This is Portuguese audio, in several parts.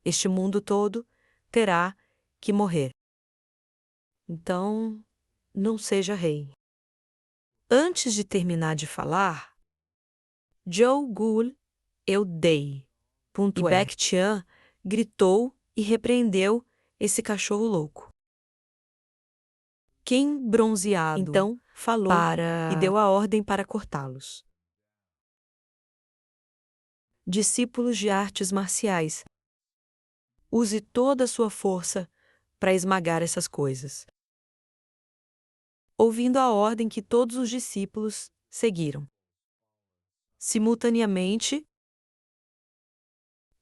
Este mundo todo terá que morrer. Então, não seja rei. Antes de terminar de falar, Joe Gul eu dei. E Baek Chan gritou e repreendeu esse cachorro louco. Quem bronzeado então falou e deu a ordem para cortá-los. Discípulos de artes marciais, use toda a sua força para esmagar essas coisas. Ouvindo a ordem que todos os discípulos seguiram. Simultaneamente,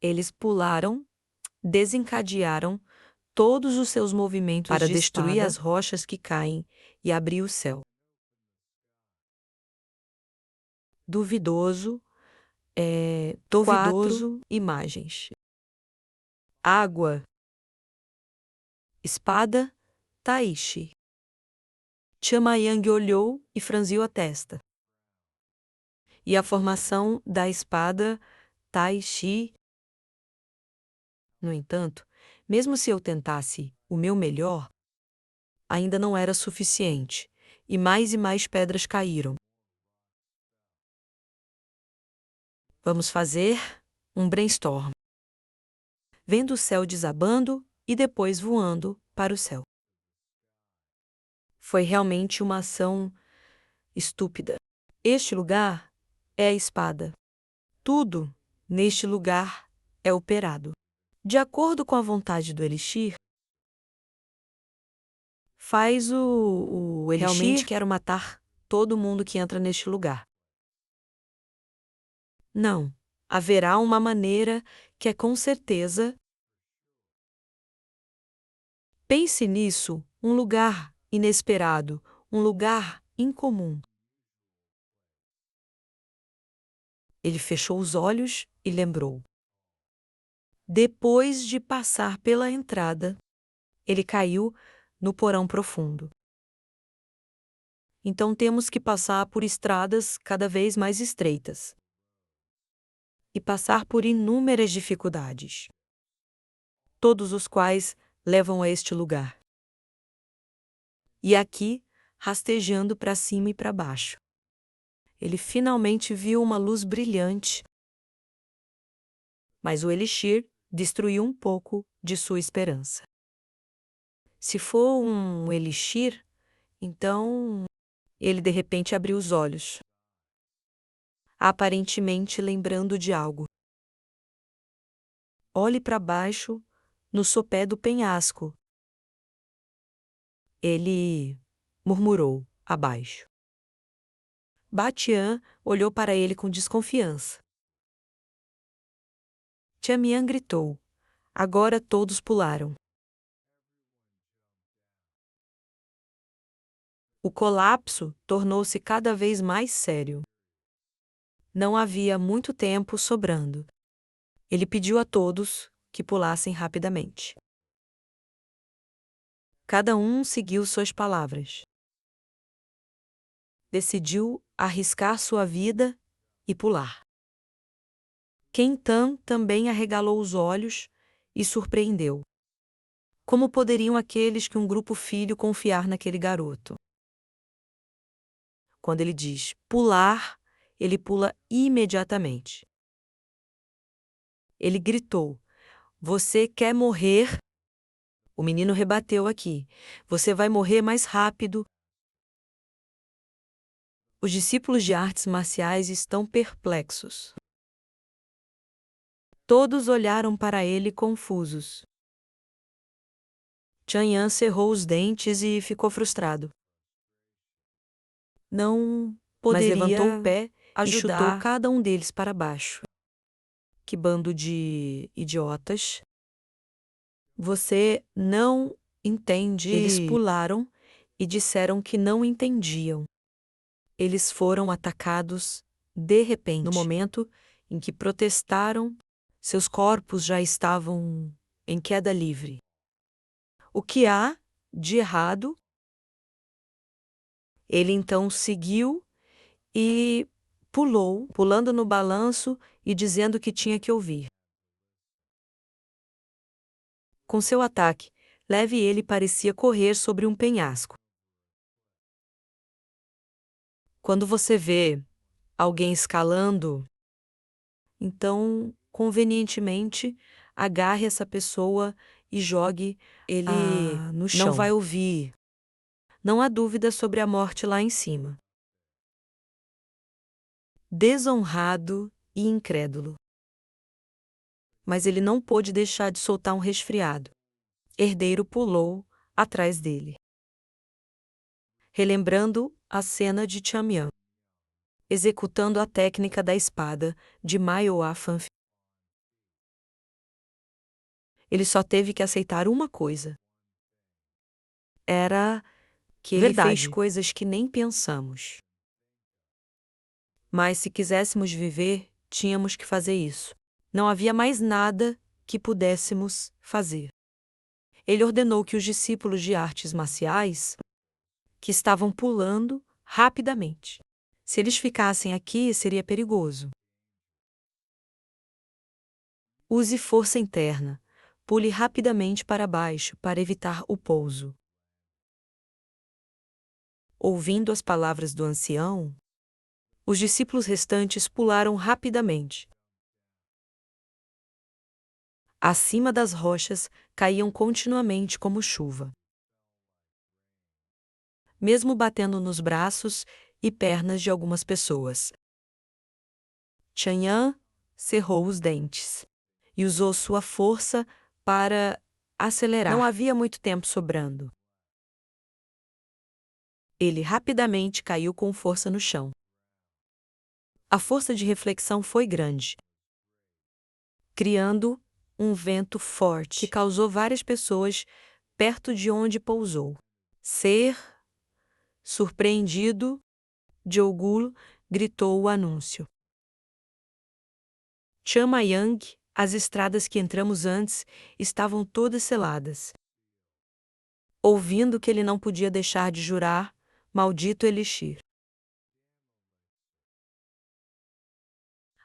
eles pularam, desencadearam todos os seus movimentos para destruir as rochas que caem e abrir o céu. Duvidoso, duvidoso, imagens. Água, espada, Taishi. Chamayang olhou e franziu a testa. E a formação da espada Taishi. No entanto, mesmo se eu tentasse o meu melhor, ainda não era suficiente, e mais pedras caíram. Vamos fazer um brainstorm. Vendo o céu desabando e depois voando para o céu. Foi realmente uma ação estúpida. Este lugar é a espada. Tudo neste lugar é operado. De acordo com a vontade do Elixir, faz o Elixir. Realmente quero matar todo mundo que entra neste lugar. Não, haverá uma maneira que é com certeza. Pense nisso, um lugar inesperado, um lugar incomum. Ele fechou os olhos e lembrou. Depois de passar pela entrada, ele caiu no porão profundo. Então temos que passar por estradas cada vez mais estreitas. E passar por inúmeras dificuldades. Todos os quais levam a este lugar. E aqui, rastejando para cima e para baixo. Ele finalmente viu uma luz brilhante. Mas o Elixir destruiu um pouco de sua esperança. Se for um Elixir, então ele de repente abriu os olhos. Aparentemente lembrando de algo. Olhe para baixo, no sopé do penhasco. Ele murmurou abaixo. Batian olhou para ele com desconfiança. Tiamian gritou. Agora todos pularam. O colapso tornou-se cada vez mais sério. Não havia muito tempo sobrando. Ele pediu a todos que pulassem rapidamente. Cada um seguiu suas palavras. Decidiu arriscar sua vida e pular. Quentan também arregalou os olhos e surpreendeu. Como poderiam aqueles que um grupo filho confiar naquele garoto? Quando ele diz pular, ele pula imediatamente. Ele gritou: Você quer morrer? O menino rebateu aqui: Você vai morrer mais rápido. Os discípulos de artes marciais estão perplexos. Todos olharam para ele confusos. Chanyan cerrou os dentes e ficou frustrado. Não poderia, mas levantou o pé e chutou cada um deles para baixo. Que bando de idiotas. Você não entende. Eles pularam e disseram que não entendiam. Eles foram atacados de repente. No momento em que protestaram, seus corpos já estavam em queda livre. O que há de errado? Ele então seguiu e pulou, pulando no balanço e dizendo que tinha que ouvir. Com seu ataque, leve ele parecia correr sobre um penhasco. Quando você vê alguém escalando, então, convenientemente, agarre essa pessoa e jogue ele no chão. Não vai ouvir. Não há dúvida sobre a morte lá em cima. Desonrado e incrédulo. Mas ele não pôde deixar de soltar um resfriado. Herdeiro pulou atrás dele, relembrando a cena de Chamian, executando a técnica da espada de Maioa Fanfi. Ele só teve que aceitar uma coisa. Era que ele fez coisas que nem pensamos. Mas se quiséssemos viver, tínhamos que fazer isso. Não havia mais nada que pudéssemos fazer. Ele ordenou que os discípulos de artes marciais, que estavam pulando rapidamente. Se eles ficassem aqui, seria perigoso. Use força interna. Pule rapidamente para baixo para evitar o pouso. Ouvindo as palavras do ancião, os discípulos restantes pularam rapidamente. Acima das rochas caíam continuamente como chuva, mesmo batendo nos braços e pernas de algumas pessoas. Chang'an cerrou os dentes e usou sua força para acelerar. Não havia muito tempo sobrando. Ele rapidamente caiu com força no chão. A força de reflexão foi grande, criando um vento forte que causou várias pessoas perto de onde pousou. Ser surpreendido, Diogul gritou o anúncio. Chamayang, as estradas que entramos antes estavam todas seladas. Ouvindo que ele não podia deixar de jurar, maldito Elixir.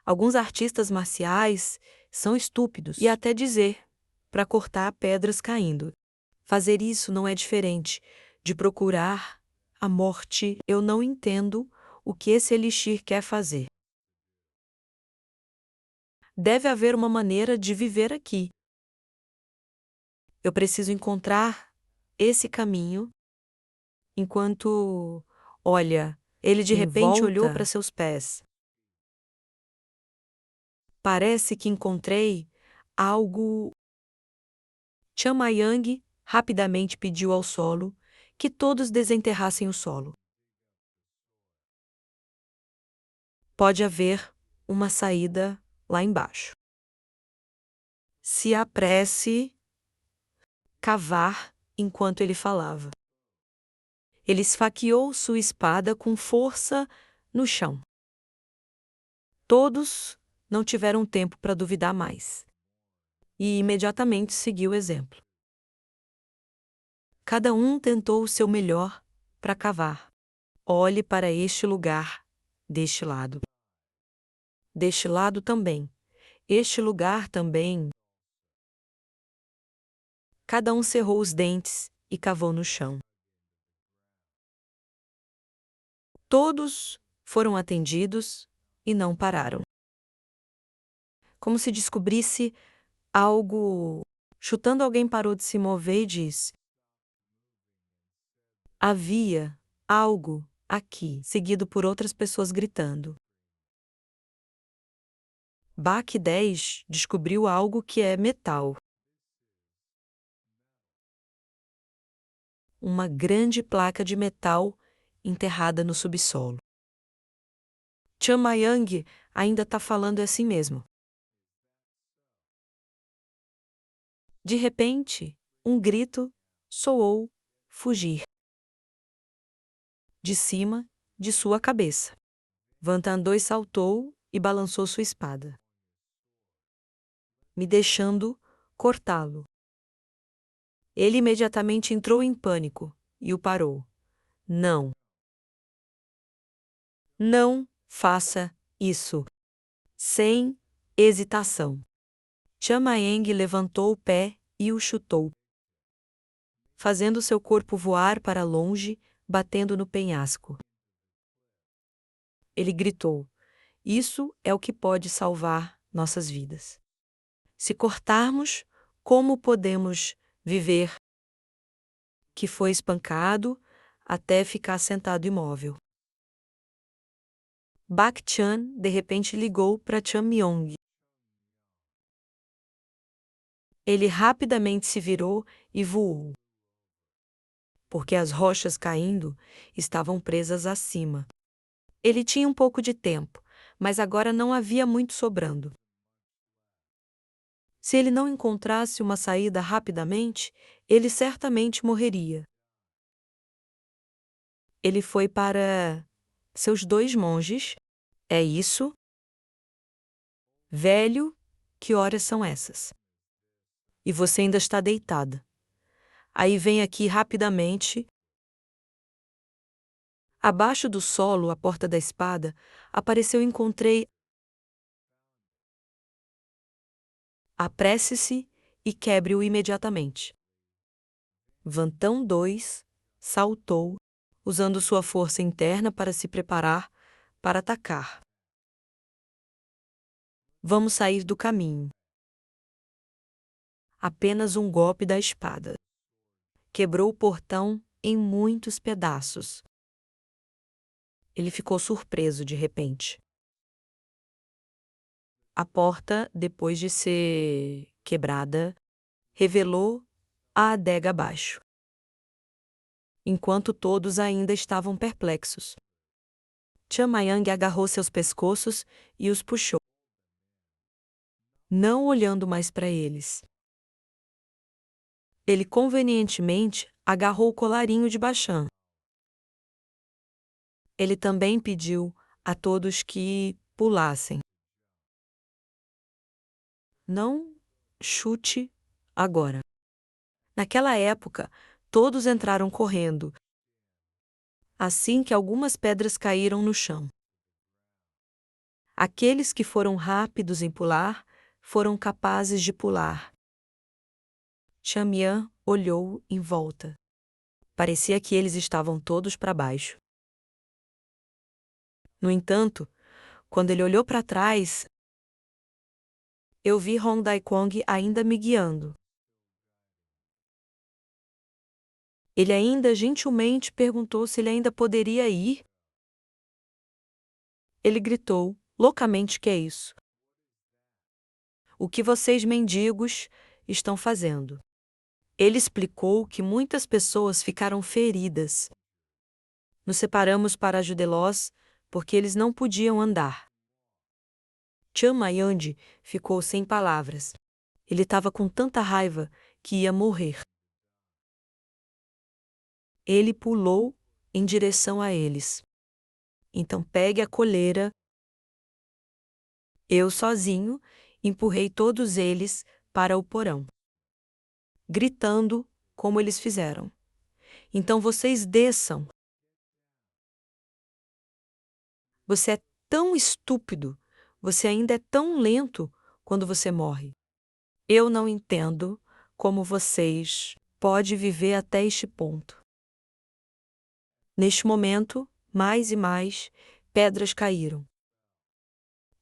Alguns artistas marciais são estúpidos e até dizer para cortar pedras caindo. Fazer isso não é diferente de procurar a morte. Eu não entendo o que esse Elixir quer fazer. Deve haver uma maneira de viver aqui. Eu preciso encontrar esse caminho. Enquanto, olha, ele de repente olhou para seus pés. Parece que encontrei algo. Chamayang rapidamente pediu ao solo que todos desenterrassem o solo. Pode haver uma saída lá embaixo. Se apresse cavar enquanto ele falava. Ele esfaqueou sua espada com força no chão. Todos não tiveram tempo para duvidar mais. E imediatamente seguiu o exemplo. Cada um tentou o seu melhor para cavar. Olhe para este lugar, deste lado. Deste lado também. Este lugar também. Cada um cerrou os dentes e cavou no chão. Todos foram atendidos e não pararam. Como se descobrisse algo. Chutando, alguém parou de se mover e disse: havia algo aqui, seguido por outras pessoas gritando. Bach 10 descobriu algo que é metal. Uma grande placa de metal enterrada no subsolo. Chamayang ainda está falando assim mesmo. De repente, um grito soou fugir. De cima de sua cabeça. Vantandoi saltou e balançou sua espada, me deixando cortá-lo. Ele imediatamente entrou em pânico e o parou. Não. Não faça isso. Sem hesitação. Chamayang levantou o pé e o chutou, fazendo seu corpo voar para longe, batendo no penhasco. Ele gritou: "Isso é o que pode salvar nossas vidas. Se cortarmos, como podemos viver?" Que foi espancado até ficar sentado imóvel. Bak-chan de repente ligou para Chamyong. Ele rapidamente se virou e voou, porque as rochas caindo estavam presas acima. Ele tinha um pouco de tempo, mas agora não havia muito sobrando. Se ele não encontrasse uma saída rapidamente, ele certamente morreria. Ele foi para seus 2 monges. "É isso? Velho, que horas são essas? E você ainda está deitada. Aí vem aqui rapidamente." Abaixo do solo, à porta da espada, apareceu e encontrei. "Apresse-se e quebre-o imediatamente." Vantão 2 saltou, usando sua força interna para se preparar para atacar. "Vamos sair do caminho." Apenas um golpe da espada quebrou o portão em muitos pedaços. Ele ficou surpreso de repente. A porta, depois de ser quebrada, revelou a adega abaixo, enquanto todos ainda estavam perplexos. Chamayang agarrou seus pescoços e os puxou, não olhando mais para eles. Ele convenientemente agarrou o colarinho de Bashan. Ele também pediu a todos que pulassem. "Não chute agora." Naquela época, todos entraram correndo, assim que algumas pedras caíram no chão. Aqueles que foram rápidos em pular foram capazes de pular. Chamyan olhou em volta. Parecia que eles estavam todos para baixo. No entanto, quando ele olhou para trás, eu vi Hong Daikong ainda me guiando. Ele ainda gentilmente perguntou se ele ainda poderia ir. Ele gritou loucamente: "Que é isso? O que vocês mendigos estão fazendo?" Ele explicou que muitas pessoas ficaram feridas. "Nos separamos para ajudá-los porque eles não podiam andar." Chamayang ficou sem palavras. Ele estava com tanta raiva que ia morrer. Ele pulou em direção a eles. "Então pegue a coleira." Eu sozinho empurrei todos eles para o porão, gritando como eles fizeram. "Então vocês desçam." "Você é tão estúpido. Você ainda é tão lento quando você morre. Eu não entendo como vocês podem viver até este ponto." Neste momento, mais e mais pedras caíram.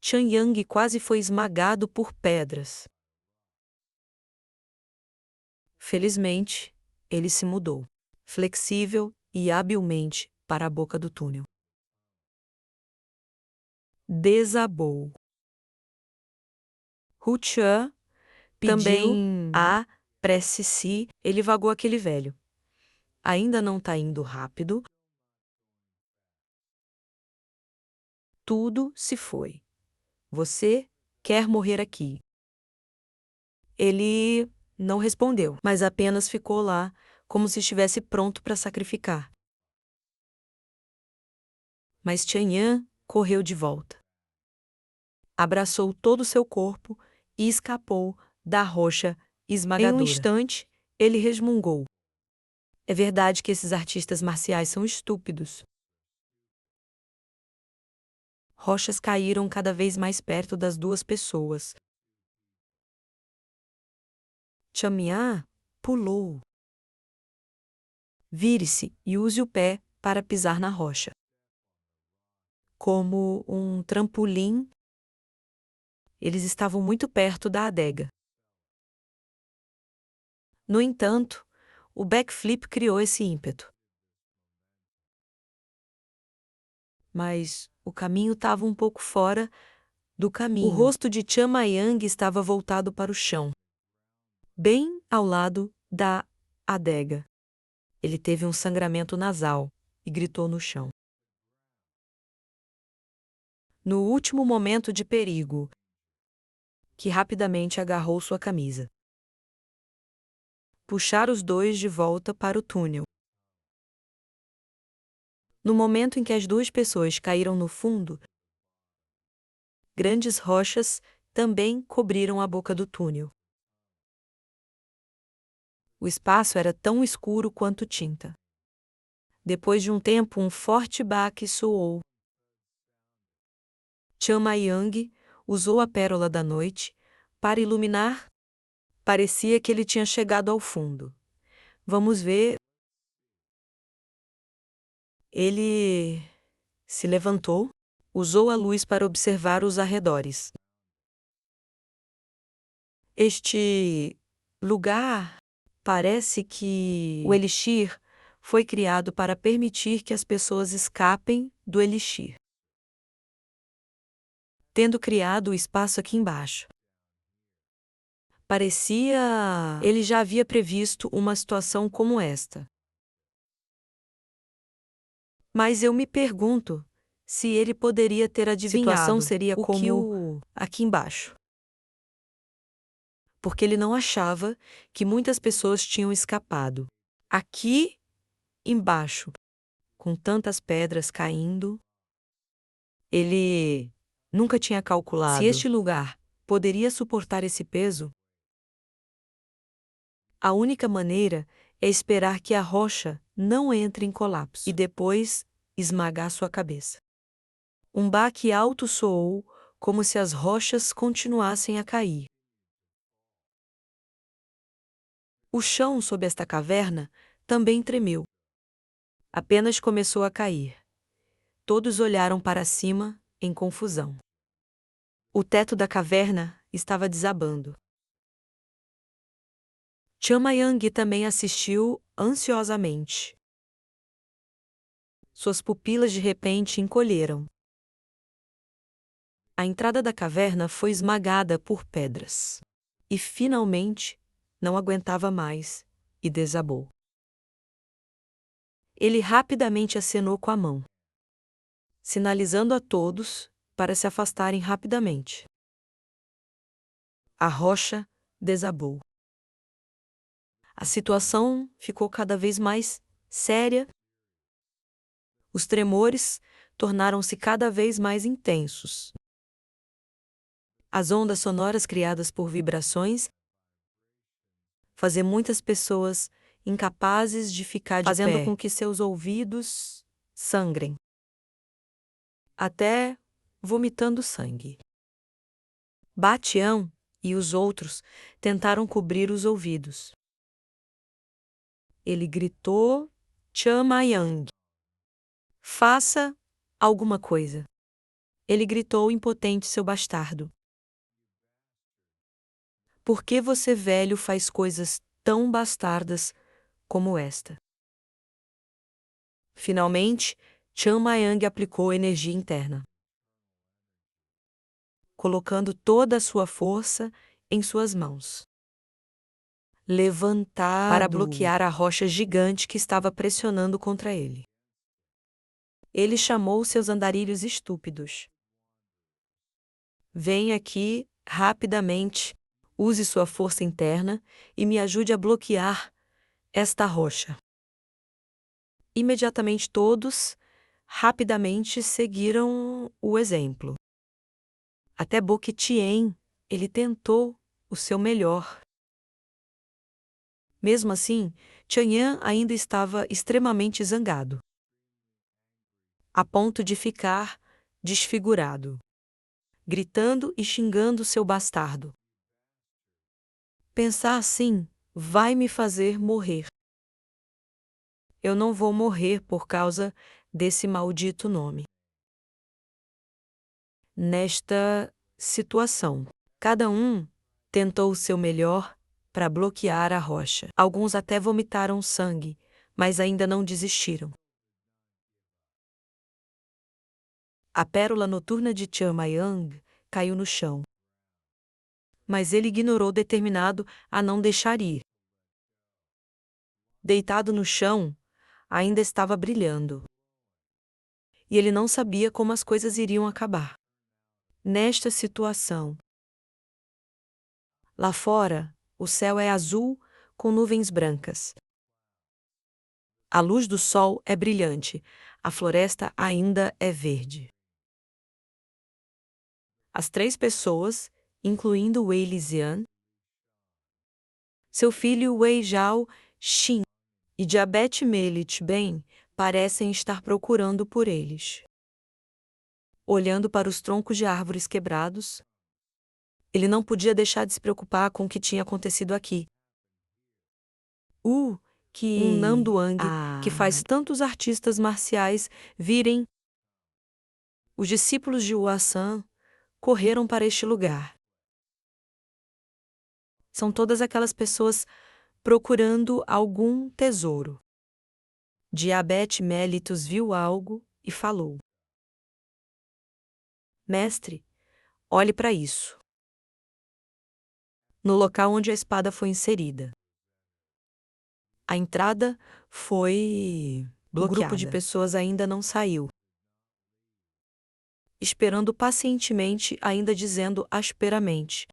Chamayang quase foi esmagado por pedras. Felizmente, ele se mudou, flexível e habilmente, para a boca do túnel. Desabou. Hu-chan pediu apresse-se. Ele vagou aquele velho. "Ainda não tá indo rápido?" Tudo se foi. "Você quer morrer aqui?" Ele não respondeu, mas apenas ficou lá, como se estivesse pronto para sacrificar. Mas Chanyan correu de volta. Abraçou todo o seu corpo e escapou da rocha esmagadora. Em um instante, ele resmungou: "É verdade que esses artistas marciais são estúpidos." Rochas caíram cada vez mais perto das duas pessoas. Chang'an pulou. Vire-se e use o pé para pisar na rocha. Como um trampolim, eles estavam muito perto da adega. No entanto, o backflip criou esse ímpeto. Mas o caminho estava um pouco fora do caminho. O rosto de Chang'an estava voltado para o chão, bem ao lado da adega. Ele teve um sangramento nasal e gritou no chão. No último momento de perigo, que rapidamente agarrou sua camisa. Puxar os dois de volta para o túnel. No momento em que as duas pessoas caíram no fundo, grandes rochas também cobriram a boca do túnel. O espaço era tão escuro quanto tinta. Depois de um tempo, um forte baque soou. Chang'an usou a pérola da noite para iluminar. Parecia que ele tinha chegado ao fundo. Vamos ver. Ele se levantou, usou a luz para observar os arredores. Este lugar parece que o elixir foi criado para permitir que as pessoas escapem do elixir, tendo criado o espaço aqui embaixo. Parecia ele já havia previsto uma situação como esta. Mas eu me pergunto se ele poderia ter adivinhado. A situação seria como aqui embaixo. Porque ele não achava que muitas pessoas tinham escapado. Aqui embaixo, com tantas pedras caindo, ele nunca tinha calculado se este lugar poderia suportar esse peso. A única maneira é esperar que a rocha não entre em colapso e depois esmagar sua cabeça. Um baque alto soou, como se as rochas continuassem a cair. O chão sob esta caverna também tremeu. Apenas começou a cair. Todos olharam para cima, em confusão. O teto da caverna estava desabando. Chang'an também assistiu ansiosamente. Suas pupilas de repente encolheram. A entrada da caverna foi esmagada por pedras. E finalmente não aguentava mais e desabou. Ele rapidamente acenou com a mão, sinalizando a todos para se afastarem rapidamente. A rocha desabou. A situação ficou cada vez mais séria. Os tremores tornaram-se cada vez mais intensos. As ondas sonoras criadas por vibrações faziam muitas pessoas incapazes de ficar de pé, fazendo com que seus ouvidos sangrem, até vomitando sangue. Batian e os outros tentaram cobrir os ouvidos. Ele gritou: Chang'an, faça alguma coisa. Ele gritou impotente seu bastardo. Por que você, velho, faz coisas tão bastardas como esta? Finalmente, Chang'an aplicou energia interna, colocando toda a sua força em suas mãos. Levantado para bloquear a rocha gigante que estava pressionando contra ele. Ele chamou seus andarilhos estúpidos. Venha aqui, rapidamente, use sua força interna e me ajude a bloquear esta rocha. Imediatamente todos, rapidamente seguiram o exemplo. Até Boquetien, ele tentou o seu melhor. Mesmo assim, Chang'an ainda estava extremamente zangado, a ponto de ficar desfigurado, gritando e xingando seu bastardo. Pensar assim vai me fazer morrer. Eu não vou morrer por causa desse maldito nome. Nesta situação, cada um tentou o seu melhor para bloquear a rocha. Alguns até vomitaram sangue, mas ainda não desistiram. A pérola noturna de Chamayang caiu no chão. Mas ele ignorou, determinado a não deixar ir. Deitado no chão, ainda estava brilhando. E ele não sabia como as coisas iriam acabar. Nesta situação, lá fora, o céu é azul com nuvens brancas. A luz do sol é brilhante, a floresta ainda é verde. As 3 pessoas, incluindo Wei Lizian, seu filho Wei Zhao Xin e Diabete Melit Ben, parecem estar procurando por eles. Olhando para os troncos de árvores quebrados, ele não podia deixar de se preocupar com o que tinha acontecido aqui. Um Nanduang que faz tantos artistas marciais virem. Os discípulos de Huasan correram para este lugar. São todas aquelas pessoas procurando algum tesouro. Diabete Melitus viu algo e falou: Mestre, olhe para isso. No local onde a espada foi inserida. A entrada foi bloqueada. O grupo de pessoas ainda não saiu. Esperando pacientemente, ainda dizendo asperamente: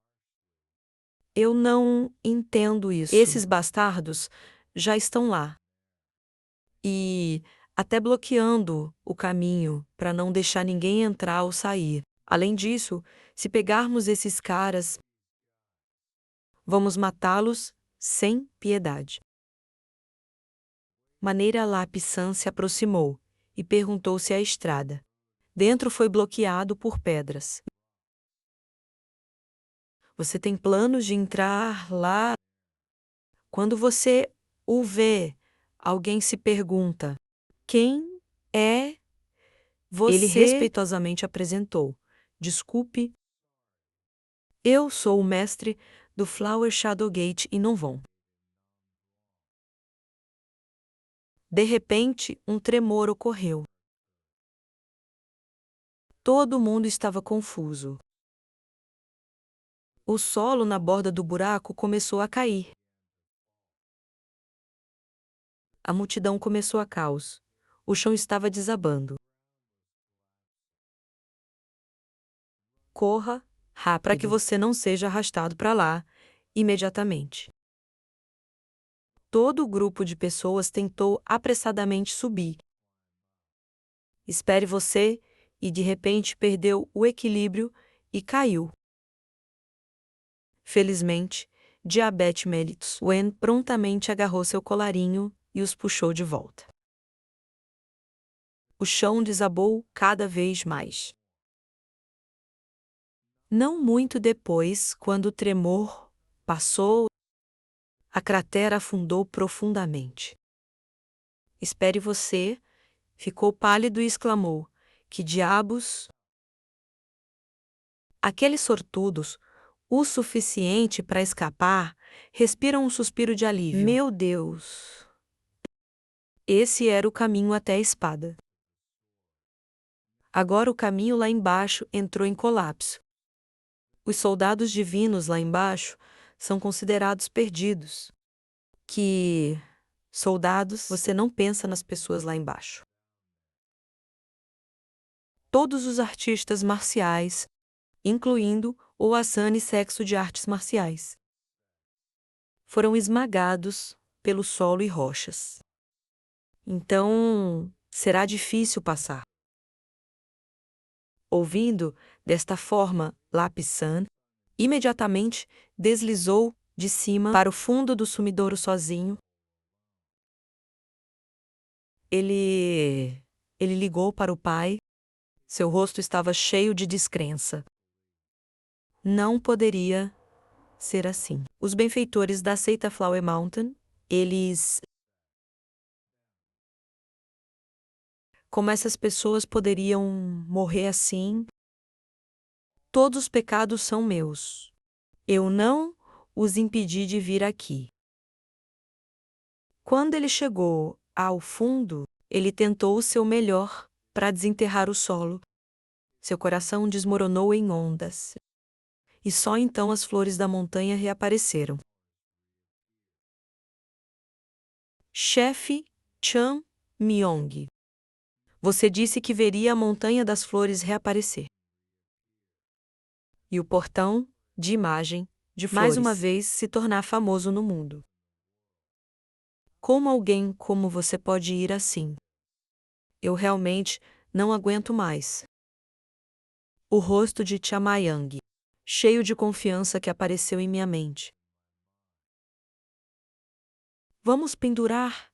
Eu não entendo isso. Esses bastardos já estão lá. E até bloqueando o caminho para não deixar ninguém entrar ou sair. Além disso, se pegarmos esses caras, vamos matá-los sem piedade. Maneira Lapsan se aproximou e perguntou-se a estrada. Dentro foi bloqueado por pedras. Você tem planos de entrar lá? Quando você o vê, alguém se pergunta: Quem é você? Ele respeitosamente apresentou: Desculpe, eu sou o mestre do Flower Shadow Gate e não vão. De repente, um tremor ocorreu. Todo mundo estava confuso. O solo na borda do buraco começou a cair. A multidão começou a caos. O chão estava desabando. Corra rápido para que você não seja arrastado para lá imediatamente. Todo o grupo de pessoas tentou apressadamente subir. Espere você e de repente perdeu o equilíbrio e caiu. Felizmente, Diabete Melitus Wen prontamente agarrou seu colarinho e os puxou de volta. O chão desabou cada vez mais. Não muito depois, quando o tremor passou, a cratera afundou profundamente. Espere você, ficou pálido e exclamou: Que diabos? Aqueles sortudos, o suficiente para escapar, respiram um suspiro de alívio. Meu Deus! Esse era o caminho até a espada. Agora o caminho lá embaixo entrou em colapso. Os soldados divinos lá embaixo são considerados perdidos. Que soldados, você não pensa nas pessoas lá embaixo. Todos os artistas marciais, incluindo o Asane Sexo de Artes Marciais, foram esmagados pelo solo e rochas. Então, será difícil passar. Ouvindo desta forma, Lapsan imediatamente deslizou de cima para o fundo do sumidouro sozinho. Ele ligou para o pai. Seu rosto estava cheio de descrença. Não poderia ser assim. Os benfeitores da seita Flower Mountain, eles... Como essas pessoas poderiam morrer assim? Todos os pecados são meus. Eu não os impedi de vir aqui. Quando ele chegou ao fundo, ele tentou o seu melhor para desenterrar o solo. Seu coração desmoronou em ondas. E só então as flores da montanha reapareceram. Chefe Chan Myong, você disse que veria a montanha das flores reaparecer. E o portão de imagem de flores mais uma vez se tornar famoso no mundo. Como alguém como você pode ir assim? Eu realmente não aguento mais. O rosto de Chamayang, cheio de confiança que apareceu em minha mente. Vamos pendurar?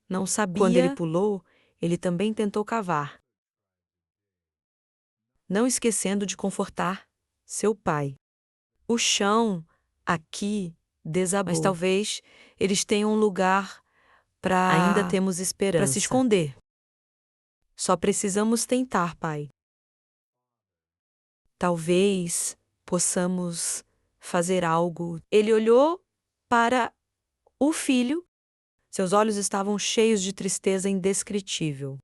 Não sabia. Quando ele pulou, ele também tentou cavar. Não esquecendo de confortar seu pai. O chão aqui desabou. Mas talvez eles tenham um lugar para... Ainda temos esperança. Para se esconder. Só precisamos tentar, pai. Talvez possamos fazer algo. Ele olhou para o filho. Seus olhos estavam cheios de tristeza indescritível.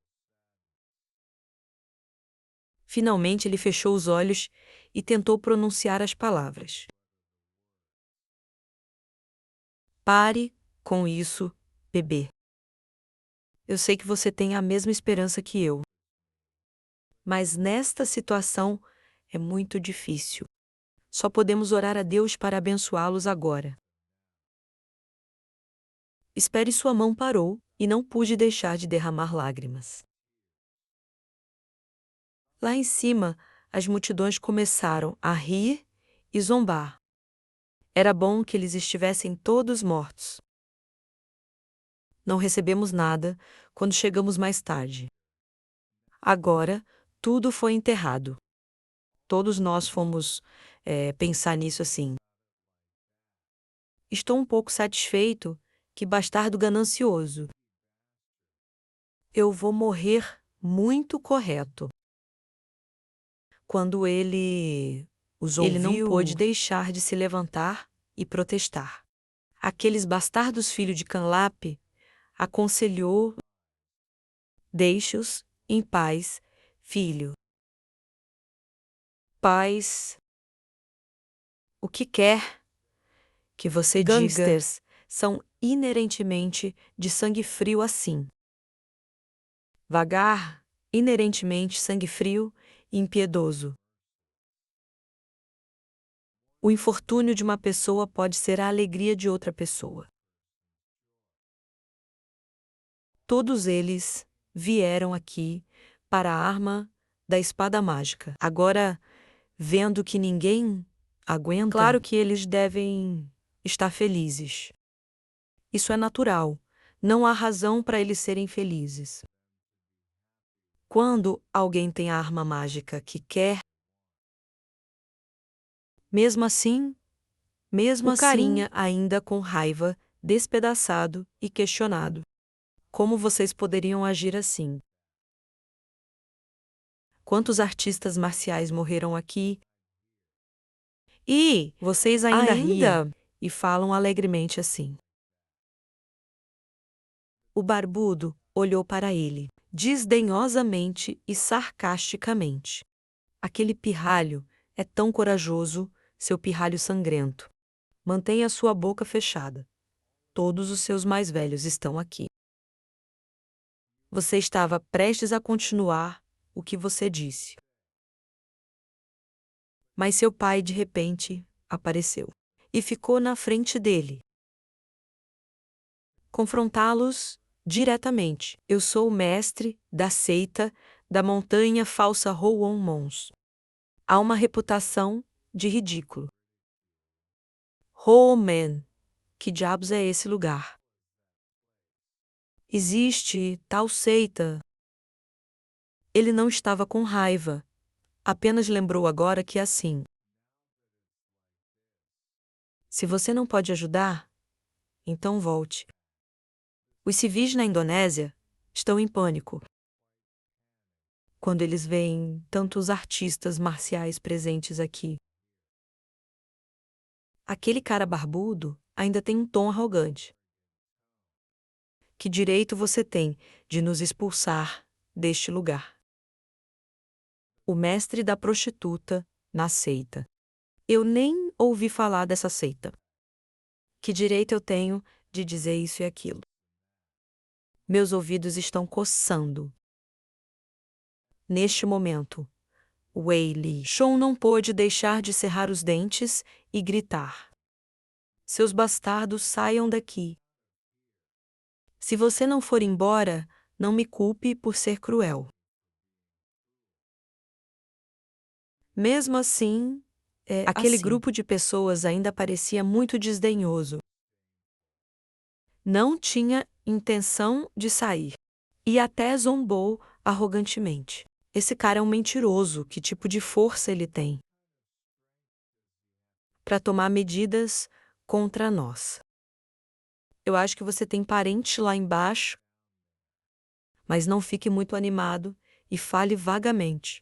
Finalmente ele fechou os olhos e tentou pronunciar as palavras. Pare com isso, bebê. Eu sei que você tem a mesma esperança que eu. Mas nesta situação é muito difícil. Só podemos orar a Deus para abençoá-los agora. Espere, sua mão parou e não pude deixar de derramar lágrimas. Lá em cima, as multidões começaram a rir e zombar. Era bom que eles estivessem todos mortos. Não recebemos nada quando chegamos mais tarde. Agora, tudo foi enterrado. Todos nós fomos pensar nisso assim. Estou um pouco satisfeito que bastardo ganancioso. Eu vou morrer muito correto. Quando ele os ouviu, ele não pôde deixar de se levantar e protestar. Aqueles bastardos filhos de Canlap aconselhou: deixe-os em paz, filho. Paz. O que quer que você diga? Gangsters são inerentemente de sangue frio assim. Vagar, inerentemente sangue frio e impiedoso. O infortúnio de uma pessoa pode ser a alegria de outra pessoa. Todos eles vieram aqui para a arma da espada mágica. Agora, vendo que ninguém aguenta, claro que eles devem estar felizes. Isso é natural. Não há razão para eles serem felizes. Quando alguém tem a arma mágica que quer, mesmo assim, o carinha ainda com raiva, despedaçado e questionado. Como vocês poderiam agir assim? Quantos artistas marciais morreram aqui? E vocês ainda riem e falam alegremente assim. O barbudo olhou para ele, desdenhosamente e sarcasticamente. Aquele pirralho é tão corajoso, seu pirralho sangrento. Mantenha sua boca fechada. Todos os seus mais velhos estão aqui. Você estava prestes a continuar o que você disse. Mas seu pai, de repente, apareceu e ficou na frente dele. Confrontá-los diretamente. Eu sou o mestre da seita da montanha falsa Rowan Mons. Há uma reputação de ridículo. Rowan, que diabos é esse lugar? Existe tal seita. Ele não estava com raiva. Apenas lembrou agora que assim. Se você não pode ajudar, então volte. Os civis na Indonésia estão em pânico quando eles veem tantos artistas marciais presentes aqui. Aquele cara barbudo ainda tem um tom arrogante. Que direito você tem de nos expulsar deste lugar? O mestre da prostituta na seita. Eu nem ouvi falar dessa seita. Que direito eu tenho de dizer isso e aquilo? Meus ouvidos estão coçando. Neste momento, Wei Li Shun não pôde deixar de cerrar os dentes e gritar: Seus bastardos saiam daqui. Se você não for embora, não me culpe por ser cruel. Mesmo assim, aquele grupo de pessoas ainda parecia muito desdenhoso. Não tinha intenção de sair. E até zombou arrogantemente. Esse cara é um mentiroso, que tipo de força ele tem para tomar medidas contra nós? Eu acho que você tem parente lá embaixo, mas não fique muito animado e fale vagamente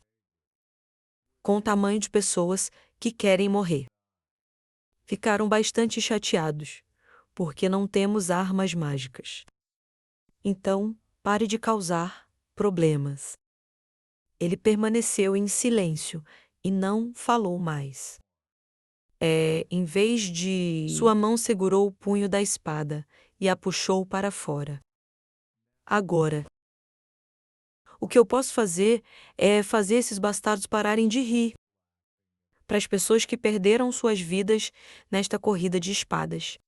com o tamanho de pessoas que querem morrer. Ficaram bastante chateados, porque não temos armas mágicas. Então, pare de causar problemas. Ele permaneceu em silêncio e não falou mais. Em vez de... Sua mão segurou o punho da espada e a puxou para fora. Agora, o que eu posso fazer é fazer esses bastardos pararem de rir. Para as pessoas que perderam suas vidas nesta corrida de espadas.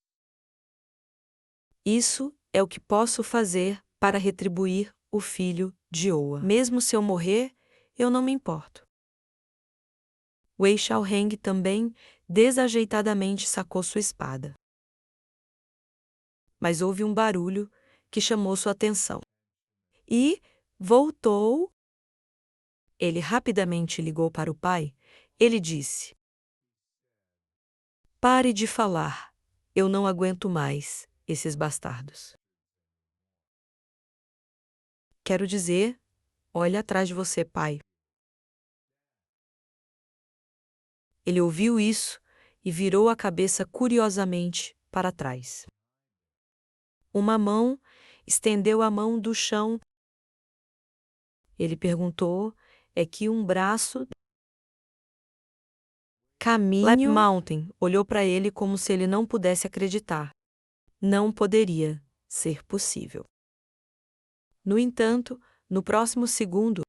Isso é o que posso fazer para retribuir o filho de Oa. Mesmo se eu morrer, eu não me importo. Wei Xiaoheng também desajeitadamente sacou sua espada. Mas houve um barulho que chamou sua atenção. E voltou. Ele rapidamente ligou para o pai. Ele disse: Pare de falar. Eu não aguento mais esses bastardos. Quero dizer, olhe atrás de você, pai. Ele ouviu isso e virou a cabeça curiosamente para trás. Uma mão estendeu a mão do chão. Ele perguntou: é que um braço... Lap Mountain olhou para ele como se ele não pudesse acreditar. Não poderia ser possível. No entanto, no próximo segundo,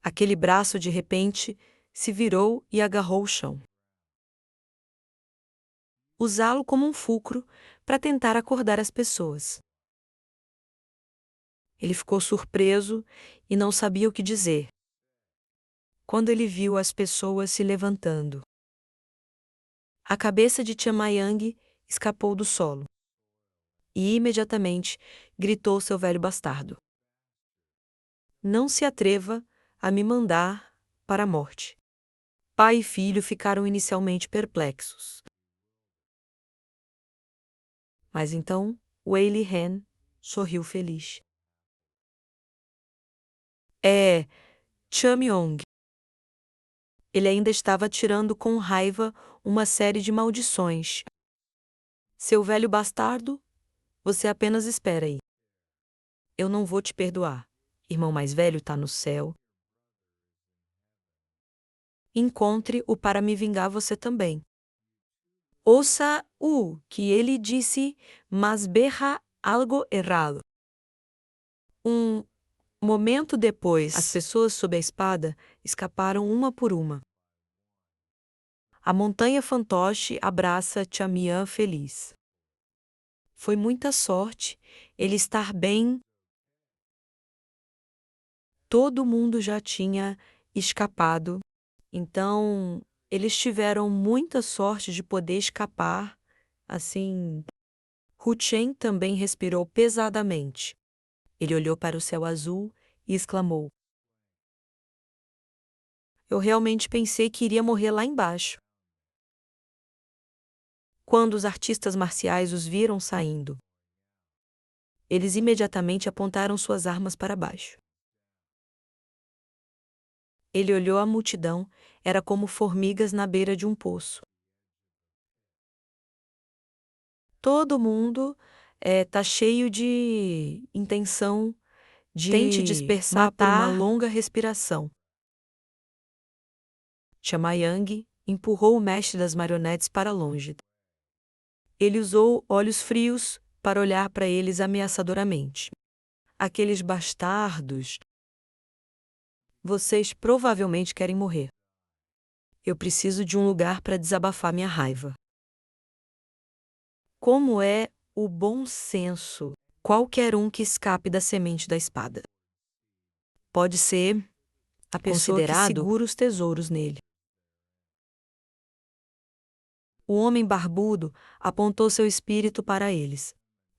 aquele braço de repente se virou e agarrou o chão. Usá-lo como um fulcro para tentar acordar as pessoas. Ele ficou surpreso e não sabia o que dizer. Quando ele viu as pessoas se levantando, a cabeça de Tian Mayang escapou do solo. E imediatamente gritou seu velho bastardo: Não se atreva a me mandar para a morte. Pai e filho ficaram inicialmente perplexos. Mas então, Wei Lihen sorriu feliz. Cha Myong. Ele ainda estava tirando com raiva uma série de maldições. Seu velho bastardo, você apenas espera aí. Eu não vou te perdoar. Irmão mais velho está no céu. Encontre-o para me vingar você também. Ouça o que ele disse, mas berra algo errado. Um momento depois, as pessoas sob a espada escaparam uma por uma. A montanha fantoche abraça Chamian feliz. Foi muita sorte ele estar bem. Todo mundo já tinha escapado, então eles tiveram muita sorte de poder escapar, assim. Hu Chen também respirou pesadamente. Ele olhou para o céu azul e exclamou: Eu realmente pensei que iria morrer lá embaixo. Quando os artistas marciais os viram saindo, eles imediatamente apontaram suas armas para baixo. Ele olhou a multidão, era como formigas na beira de um poço. Todo mundo tá cheio de intenção de tente dispersar por uma longa respiração. Chamayang empurrou o mestre das marionetes para longe. Ele usou olhos frios para olhar para eles ameaçadoramente. Aqueles bastardos. Vocês provavelmente querem morrer. Eu preciso de um lugar para desabafar minha raiva. Como é o bom senso? Qualquer um que escape da semente da espada. Pode ser a pessoa que segura os tesouros nele. O homem barbudo apontou seu espírito para eles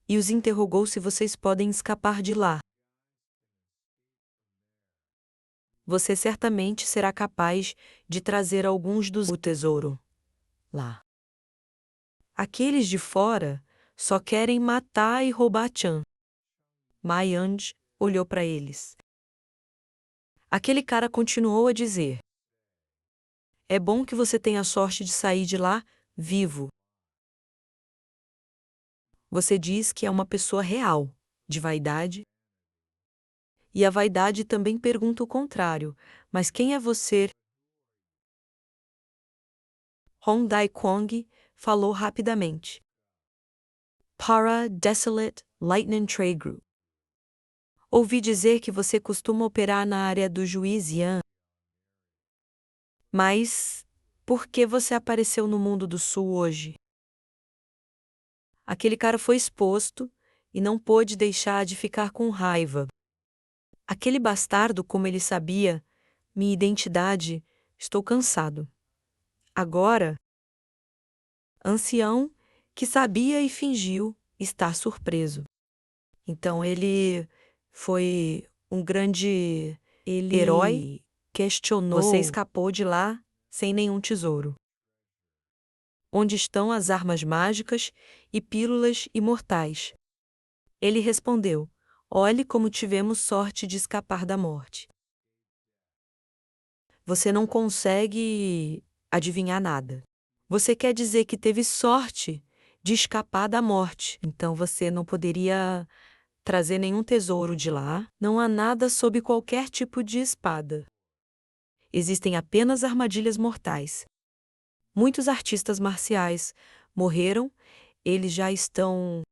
e os interrogou se vocês podem escapar de lá. Você certamente será capaz de trazer alguns do tesouro lá. Aqueles de fora só querem matar e roubar Chan. Mayang olhou para eles. Aquele cara continuou a dizer: é bom que você tenha a sorte de sair de lá vivo. Você diz que é uma pessoa real, de vaidade. E a vaidade também pergunta o contrário: mas quem é você? Hong Dai Kwong falou rapidamente. Para Desolate Lightning Trade Group. Ouvi dizer que você costuma operar na área do juiz Yan. Mas por que você apareceu no Mundo do Sul hoje? Aquele cara foi exposto e não pôde deixar de ficar com raiva. Aquele bastardo, como ele sabia, minha identidade, estou cansado. Agora, ancião, que sabia e fingiu estar surpreso. Então ele foi um grande herói, questionou. Você escapou de lá sem nenhum tesouro. Onde estão as armas mágicas e pílulas imortais? Ele respondeu: olhe como tivemos sorte de escapar da morte. Você não consegue adivinhar nada. Você quer dizer que teve sorte de escapar da morte, então você não poderia trazer nenhum tesouro de lá. Não há nada sob qualquer tipo de espada. Existem apenas armadilhas mortais. Muitos artistas marciais morreram, eles já estão.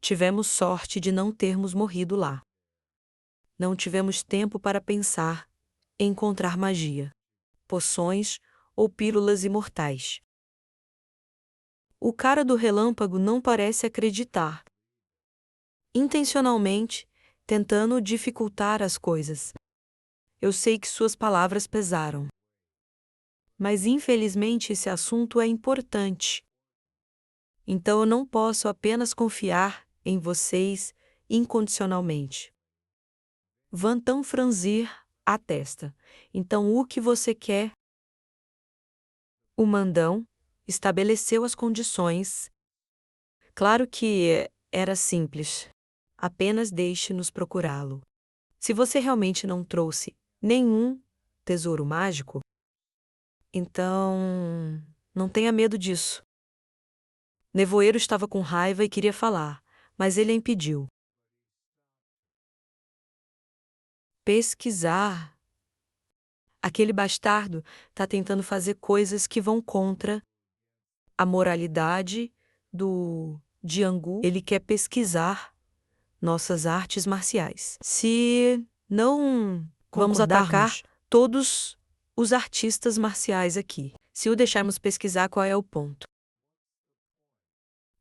Tivemos sorte de não termos morrido lá. Não tivemos tempo para pensar em encontrar magia, poções ou pílulas imortais. O cara do relâmpago não parece acreditar. Intencionalmente, tentando dificultar as coisas. Eu sei que suas palavras pesaram. Mas infelizmente esse assunto é importante. Então eu não posso apenas confiar em vocês incondicionalmente. Vão franzir a testa. Então o que você quer? O mandão estabeleceu as condições. Claro que era simples. Apenas deixe-nos procurá-lo. Se você realmente não trouxe nenhum tesouro mágico, então não tenha medo disso. Nevoeiro estava com raiva e queria falar, mas ele a impediu. Pesquisar. Aquele bastardo está tentando fazer coisas que vão contra a moralidade do Jianghu. Ele quer pesquisar nossas artes marciais. Se não vamos atacar todos os artistas marciais aqui. Se o deixarmos pesquisar, qual é o ponto?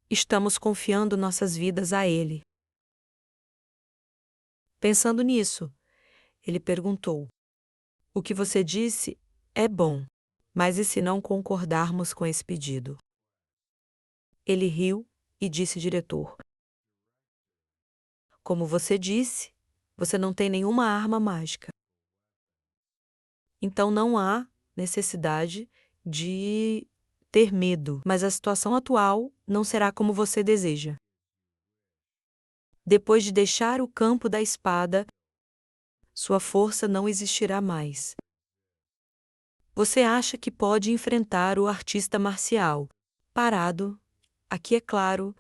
Estamos confiando nossas vidas a ele. Pensando nisso, ele perguntou: o que você disse é bom, mas e se não concordarmos com esse pedido? Ele riu e disse ao diretor: como você disse, você não tem nenhuma arma mágica. Então não há necessidade de ter medo, mas a situação atual não será como você deseja. Depois de deixar o campo da espada, sua força não existirá mais. Você acha que pode enfrentar o artista marcial. Parado, aqui é claro,